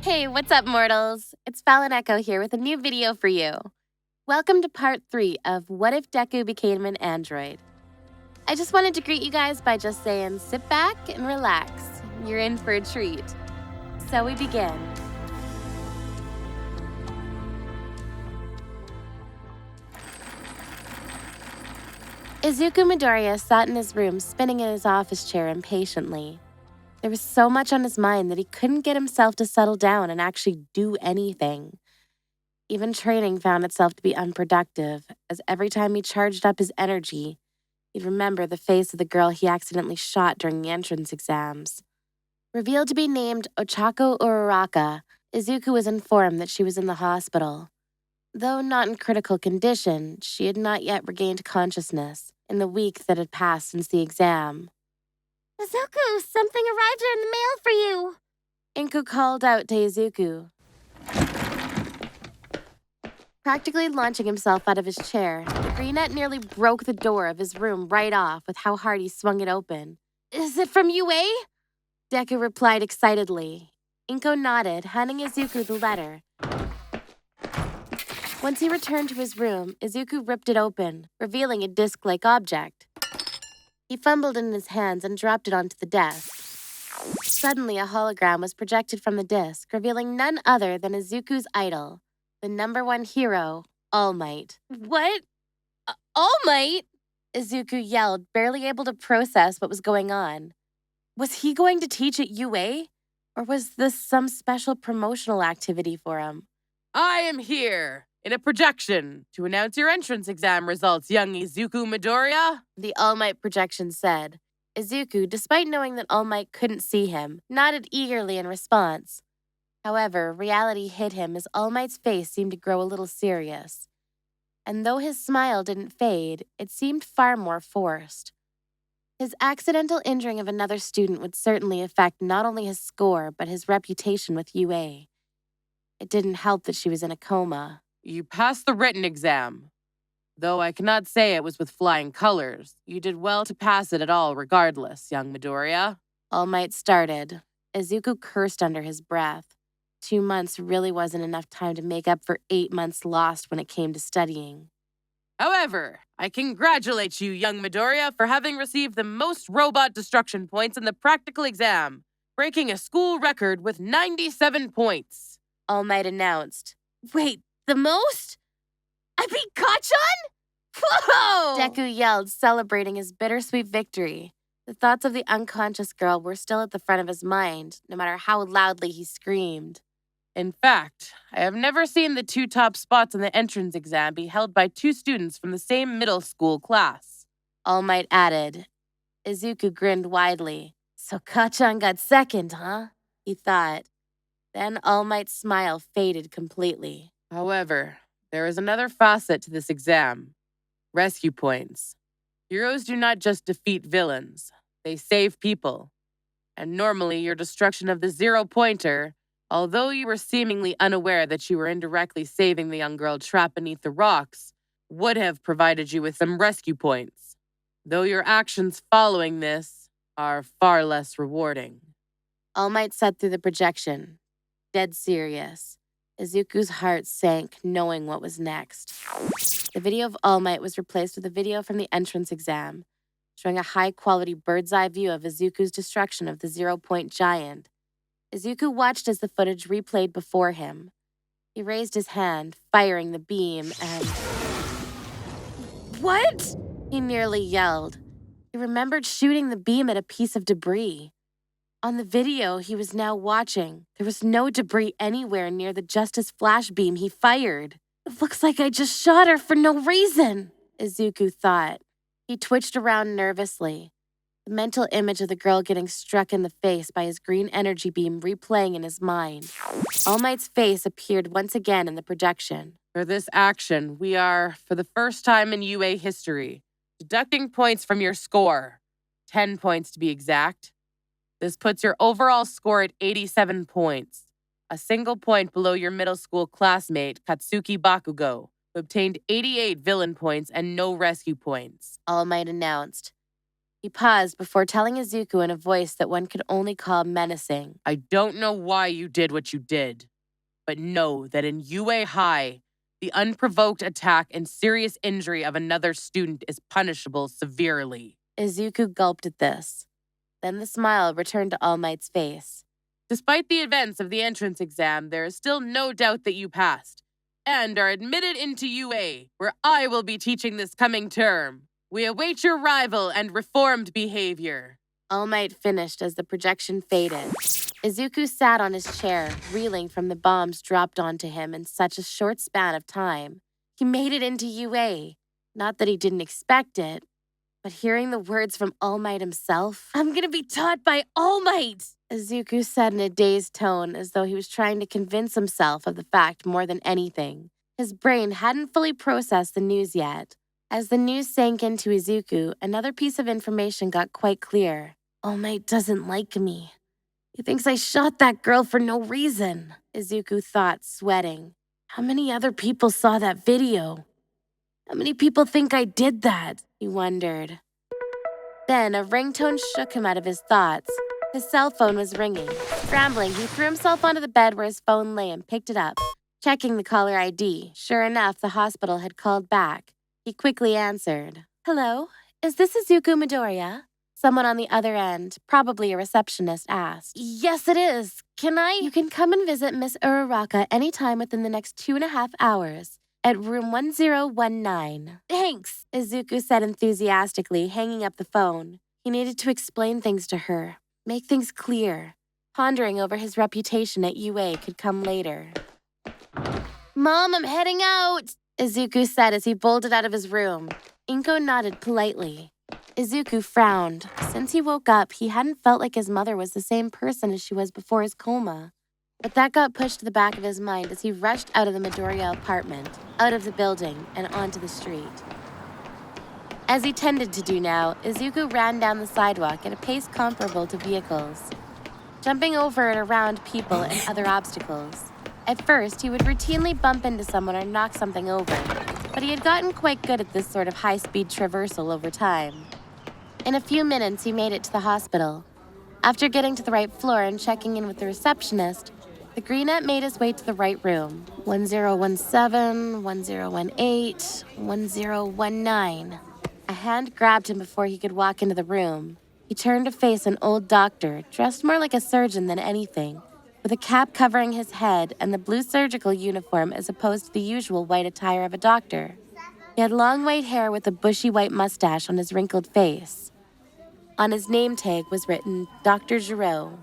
Hey, what's up, mortals? It's FalonEcho here with a new video for you. Welcome to part 3 of What If Deku Became an Android? I just wanted to greet you guys by just saying sit back and relax. You're in for a treat. So we begin. Izuku Midoriya sat in his room spinning in his office chair impatiently. There was so much on his mind that he couldn't get himself to settle down and actually do anything. Even training found itself to be unproductive, as every time he charged up his energy, he'd remember the face of the girl he accidentally shot during the entrance exams. Revealed to be named Ochako Uraraka, Izuku was informed that she was in the hospital. Though not in critical condition, she had not yet regained consciousness in the week that had passed since the exam. Izuku, something arrived in the mail for you. Inku called out to Izuku. Practically launching himself out of his chair, the greenette nearly broke the door of his room right off with how hard he swung it open. Is it from UA? Deku replied excitedly. Inko nodded, handing Izuku the letter. Once he returned to his room, Izuku ripped it open, revealing a disc-like object. He fumbled in his hands and dropped it onto the desk. Suddenly, a hologram was projected from the disc, revealing none other than Izuku's idol, the #1 hero, All Might. What? All Might? Izuku yelled, barely able to process what was going on. Was he going to teach at UA? Or was this some special promotional activity for him? I am here in a projection to announce your entrance exam results, young Izuku Midoriya, the All Might projection said. Izuku, despite knowing that All Might couldn't see him, nodded eagerly in response. However, reality hit him as All Might's face seemed to grow a little serious. And though his smile didn't fade, it seemed far more forced. His accidental injuring of another student would certainly affect not only his score, but his reputation with UA. It didn't help that she was in a coma. You passed the written exam. Though I cannot say it was with flying colors, you did well to pass it at all regardless, young Midoriya. All Might started. Izuku cursed under his breath. 2 months really wasn't enough time to make up for 8 months lost when it came to studying. However, I congratulate you, young Midoriya, for having received the most robot destruction points in the practical exam, breaking a school record with 97 points. All Might announced. Wait, the most? I beat Kacchan? Whoa! Deku yelled, celebrating his bittersweet victory. The thoughts of the unconscious girl were still at the front of his mind, no matter how loudly he screamed. In fact, I have never seen the 2 top spots in the entrance exam be held by 2 students from the same middle school class. All Might added. Izuku grinned widely. So Kacchan got second, huh? He thought. Then All Might's smile faded completely. However, there is another facet to this exam. Rescue points. Heroes do not just defeat villains. They save people. And normally your destruction of the 0-pointer, although you were seemingly unaware that you were indirectly saving the young girl trapped beneath the rocks, would have provided you with some rescue points. Though your actions following this are far less rewarding. All Might said through the projection, dead serious. Izuku's heart sank, knowing what was next. The video of All Might was replaced with a video from the entrance exam, showing a high-quality bird's-eye view of Izuku's destruction of the 0-point giant. Izuku watched as the footage replayed before him. He raised his hand, firing the beam, and... What? He nearly yelled. He remembered shooting the beam at a piece of debris. On the video he was now watching, there was no debris anywhere near the Justice Flash beam he fired. It looks like I just shot her for no reason, Izuku thought. He twitched around nervously, the mental image of the girl getting struck in the face by his green energy beam replaying in his mind. All Might's face appeared once again in the projection. For this action, we are, for the first time in UA history, deducting points from your score. 10 points to be exact. This puts your overall score at 87 points, a single point below your middle school classmate, Katsuki Bakugo, who obtained 88 villain points and no rescue points. All Might announced. He paused before telling Izuku in a voice that one could only call menacing. I don't know why you did what you did, but know that in UA High, the unprovoked attack and serious injury of another student is punishable severely. Izuku gulped at this. Then the smile returned to All Might's face. Despite the events of the entrance exam, there is still no doubt that you passed and are admitted into UA, where I will be teaching this coming term. We await your rival and reformed behavior. All Might finished as the projection faded. Izuku sat on his chair, reeling from the bombs dropped onto him in such a short span of time. He made it into UA. Not that he didn't expect it, but hearing the words from All Might himself, "I'm gonna be taught by All Might," Izuku said in a dazed tone, as though he was trying to convince himself of the fact more than anything. His brain hadn't fully processed the news yet. As the news sank into Izuku, another piece of information got quite clear. All Might doesn't like me. He thinks I shot that girl for no reason, Izuku thought, sweating. How many other people saw that video? How many people think I did that? He wondered. Then a ringtone shook him out of his thoughts. His cell phone was ringing. Scrambling, he threw himself onto the bed where his phone lay and picked it up. Checking the caller ID, sure enough, the hospital had called back. He quickly answered. "Hello, is this Izuku Midoriya?" Someone on the other end, probably a receptionist, asked. "Yes, it is. Can I?" "You can come and visit Miss Uraraka anytime within the next 2.5 hours at room 1019. "Thanks," Izuku said enthusiastically, hanging up the phone. He needed to explain things to her, make things clear. Pondering over his reputation at UA could come later. "Mom, I'm heading out," Izuku said as he bolted out of his room. Inko nodded politely. Izuku frowned. Since he woke up, he hadn't felt like his mother was the same person as she was before his coma. But that got pushed to the back of his mind as he rushed out of the Midoriya apartment, out of the building, and onto the street. As he tended to do now, Izuku ran down the sidewalk at a pace comparable to vehicles, jumping over and around people and other obstacles. At first, he would routinely bump into someone or knock something over, but he had gotten quite good at this sort of high-speed traversal over time. In a few minutes, he made it to the hospital. After getting to the right floor and checking in with the receptionist, the greenette made his way to the right room. 1017, 1018, 1019. A hand grabbed him before he could walk into the room. He turned to face an old doctor, dressed more like a surgeon than anything, with a cap covering his head and the blue surgical uniform as opposed to the usual white attire of a doctor. He had long white hair with a bushy white mustache on his wrinkled face. On his name tag was written, Dr. Giraud.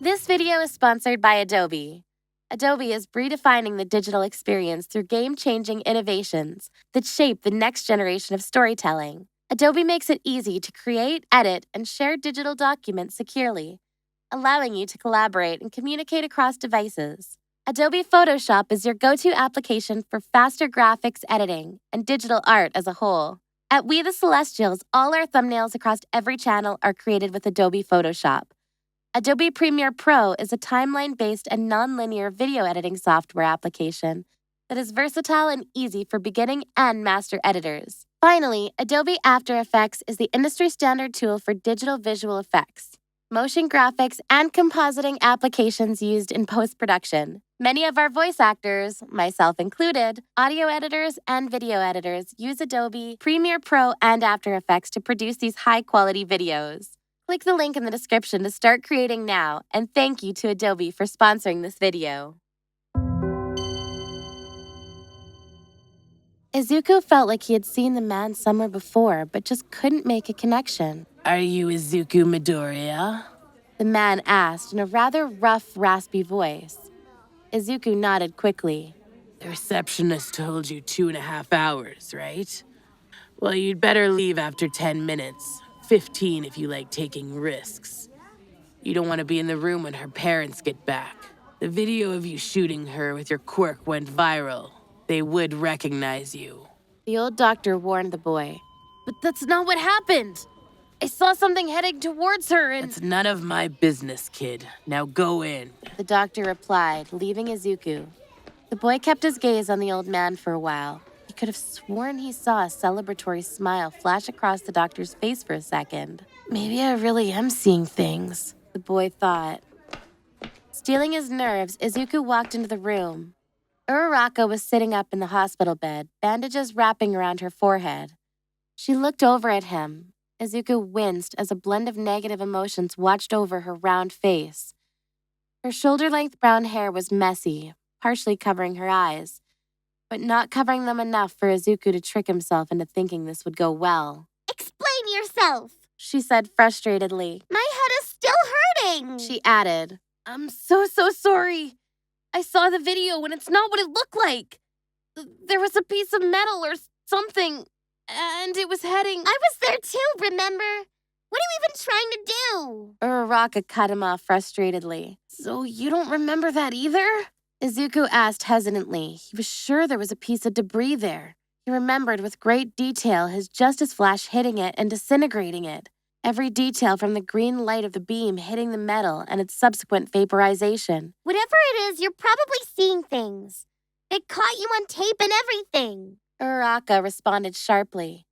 This video is sponsored by Adobe. Adobe is redefining the digital experience through game-changing innovations that shape the next generation of storytelling. Adobe makes it easy to create, edit, and share digital documents securely, allowing you to collaborate and communicate across devices. Adobe Photoshop is your go-to application for faster graphics editing and digital art as a whole. At We the Celestials, all our thumbnails across every channel are created with Adobe Photoshop. Adobe Premiere Pro is a timeline-based and non-linear video editing software application that is versatile and easy for beginning and master editors. Finally, Adobe After Effects is the industry standard tool for digital visual effects, motion graphics, and compositing applications used in post-production. Many of our voice actors, myself included, audio editors, and video editors use Adobe Premiere Pro and After Effects to produce these high-quality videos. Click the link in the description to start creating now, and thank you to Adobe for sponsoring this video. Izuku felt like he had seen the man somewhere before, but just couldn't make a connection. "Are you Izuku Midoriya?" The man asked in a rather rough, raspy voice. Izuku nodded quickly. "The receptionist told you 2.5 hours, right? Well, you'd better leave after 10 minutes. 15 if you like taking risks. You don't want to be in the room when her parents get back. The video of you shooting her with your quirk went viral. They would recognize you." The old doctor warned the boy. "But that's not what happened. I saw something heading towards her and—" "It's none of my business, kid. Now go in." the doctor replied, leaving Izuku. The boy kept his gaze on the old man for a while. He could have sworn he saw a celebratory smile flash across the doctor's face for a second. Maybe I really am seeing things, the boy thought. Stealing his nerves, Izuku walked into the room. Uraraka was sitting up in the hospital bed, bandages wrapping around her forehead. She looked over at him. Izuku winced as a blend of negative emotions watched over her round face. Her shoulder-length brown hair was messy, partially covering her eyes, but not covering them enough for Izuku to trick himself into thinking this would go well. Explain yourself, She said frustratedly. My head is still hurting. She added, I'm so sorry. I saw the video and it's not what it looked like. There was a piece of metal or something, and it was heading... I was there too, remember? What are you even trying to do? Uraraka cut him off frustratedly. So you don't remember that either? Izuku asked hesitantly. He was sure there was a piece of debris there. He remembered with great detail his Justice Flash hitting it and disintegrating it. Every detail from the green light of the beam hitting the metal and its subsequent vaporization. Whatever it is, you're probably seeing things. They caught you on tape and everything. Uraraka responded sharply.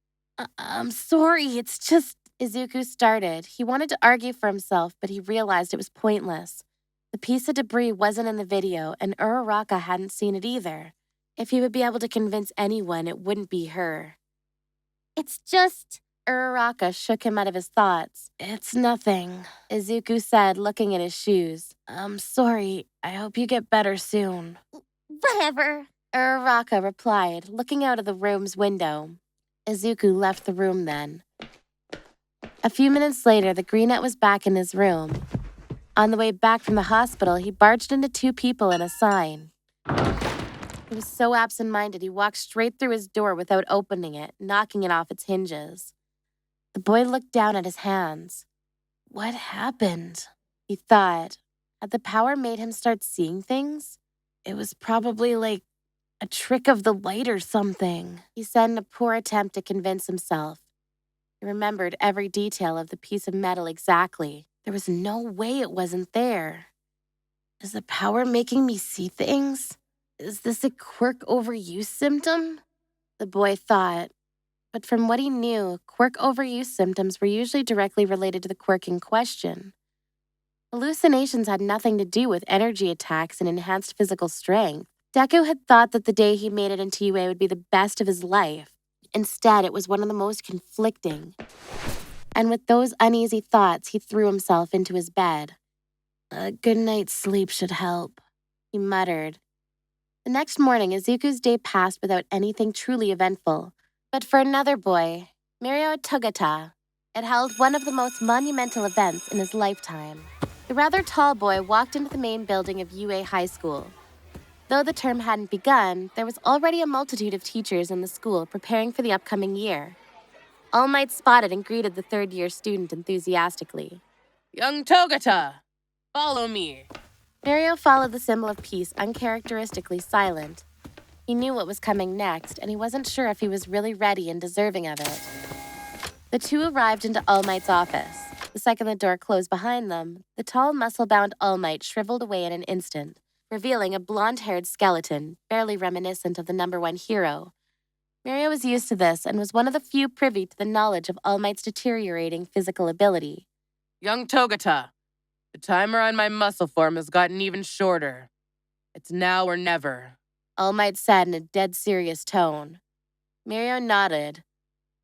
I'm sorry, it's just... Izuku started. He wanted to argue for himself, but he realized it was pointless. The piece of debris wasn't in the video, and Uraraka hadn't seen it either. If he would be able to convince anyone, it wouldn't be her. It's just... Uraraka shook him out of his thoughts. It's nothing, Izuku said, looking at his shoes. I'm sorry. I hope you get better soon. Whatever. Uraraka replied, looking out of the room's window. Izuku left the room then. A few minutes later, the greenette was back in his room. On the way back from the hospital, he barged into two people and a sign. He was so absent-minded, he walked straight through his door without opening it, knocking it off its hinges. The boy looked down at his hands. What happened? He thought. Had the power made him start seeing things? It was probably like a trick of the light or something, he said in a poor attempt to convince himself. He remembered every detail of the piece of metal exactly. There was no way it wasn't there. Is the power making me see things? Is this a quirk overuse symptom? The boy thought. But from what he knew, quirk overuse symptoms were usually directly related to the quirk in question. Hallucinations had nothing to do with energy attacks and enhanced physical strength. Deku had thought that the day he made it into UA would be the best of his life. Instead, it was one of the most conflicting. And with those uneasy thoughts, he threw himself into his bed. A good night's sleep should help, he muttered. The next morning, Izuku's day passed without anything truly eventful. But for another boy, Mirio Togata, it held one of the most monumental events in his lifetime. The rather tall boy walked into the main building of UA High School. Though the term hadn't begun, there was already a multitude of teachers in the school preparing for the upcoming year. All Might spotted and greeted the third-year student enthusiastically. Young Togata, follow me. Mirio followed the symbol of peace, uncharacteristically silent. He knew what was coming next, and he wasn't sure if he was really ready and deserving of it. The two arrived into All Might's office. The second the door closed behind them, the tall, muscle-bound All Might shriveled away in an instant, revealing a blonde-haired skeleton, barely reminiscent of the #1 hero. Mirio was used to this and was one of the few privy to the knowledge of All Might's deteriorating physical ability. Young Togata, the timer on my muscle form has gotten even shorter. It's now or never, All Might said in a dead serious tone. Mirio nodded.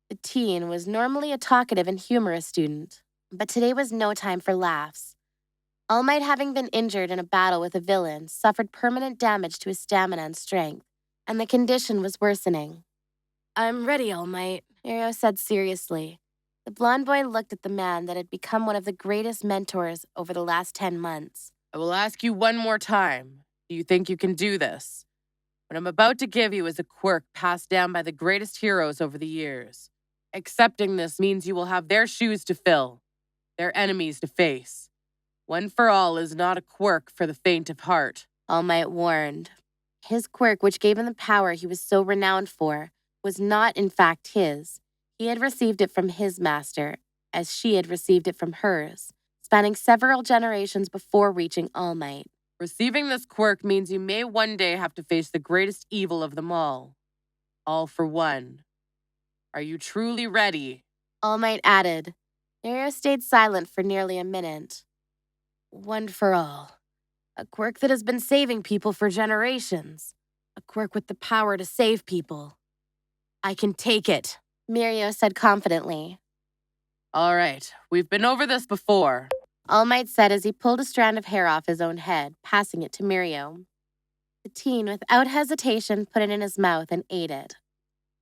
The teen was normally a talkative and humorous student, but today was no time for laughs. All Might, having been injured in a battle with a villain, suffered permanent damage to his stamina and strength, and the condition was worsening. I'm ready, All Might, Mirio said seriously. The blonde boy looked at the man that had become one of the greatest mentors over the last 10 months. I will ask you one more time. Do you think you can do this? What I'm about to give you is a quirk passed down by the greatest heroes over the years. Accepting this means you will have their shoes to fill, their enemies to face. One for all is not a quirk for the faint of heart, All Might warned. His quirk, which gave him the power he was so renowned for, was not in fact his. He had received it from his master, as she had received it from hers, spanning several generations before reaching All Might. Receiving this quirk means you may one day have to face the greatest evil of them all. all for one. Are you truly ready? All Might added. Mirio stayed silent for nearly a minute. One for all. A quirk that has been saving people for generations. A quirk with the power to save people. I can take it, Mirio said confidently. All right, we've been over this before. All Might said as he pulled a strand of hair off his own head, passing it to Mirio. The teen, without hesitation, put it in his mouth and ate it.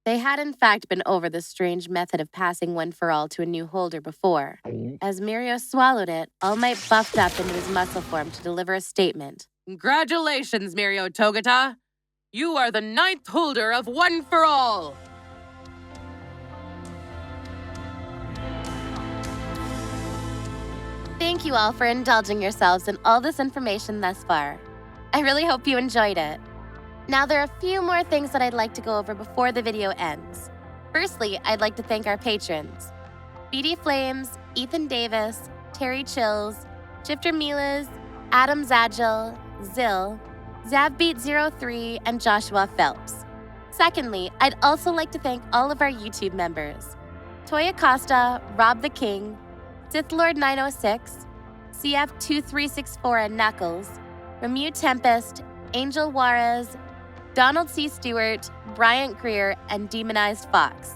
They had in fact been over this strange method of passing one for all to a new holder before. As Mirio swallowed it, All Might buffed up into his muscle form to deliver a statement. Congratulations, Mirio Togata! You are the 9th holder of One for All! Thank you all for indulging yourselves in all this information thus far. I really hope you enjoyed it. Now there are a few more things that I'd like to go over before the video ends. Firstly, I'd like to thank our patrons. BD Flames, Ethan Davis, Terry Chills, Shifter Milas, Adam Zagil, Zill, Zavbeat03, and Joshua Phelps. Secondly, I'd also like to thank all of our YouTube members. Toya Costa, Rob the King, SithLord906, CF2364 and Knuckles, Remu Tempest, Angel Juarez, Donald C. Stewart, Bryant Greer, and Demonized Fox.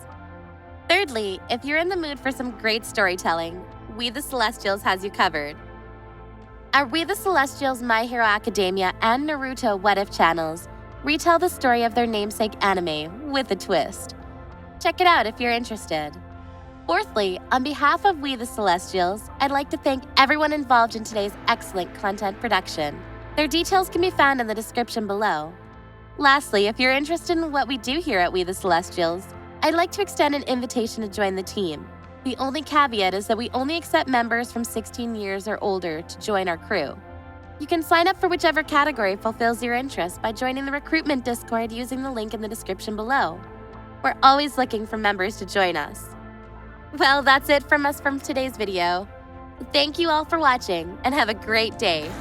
Thirdly, if you're in the mood for some great storytelling, We the Celestials has you covered. Our We the Celestials My Hero Academia and Naruto What If channels retell the story of their namesake anime with a twist. Check it out if you're interested. Fourthly, on behalf of We the Celestials, I'd like to thank everyone involved in today's excellent content production. Their details can be found in the description below. Lastly, if you're interested in what we do here at We the Celestials, I'd like to extend an invitation to join the team. The only caveat is that we only accept members from 16 years or older to join our crew. You can sign up for whichever category fulfills your interest by joining the recruitment Discord using the link in the description below. We're always looking for members to join us. Well, that's it from us from today's video. Thank you all for watching and have a great day.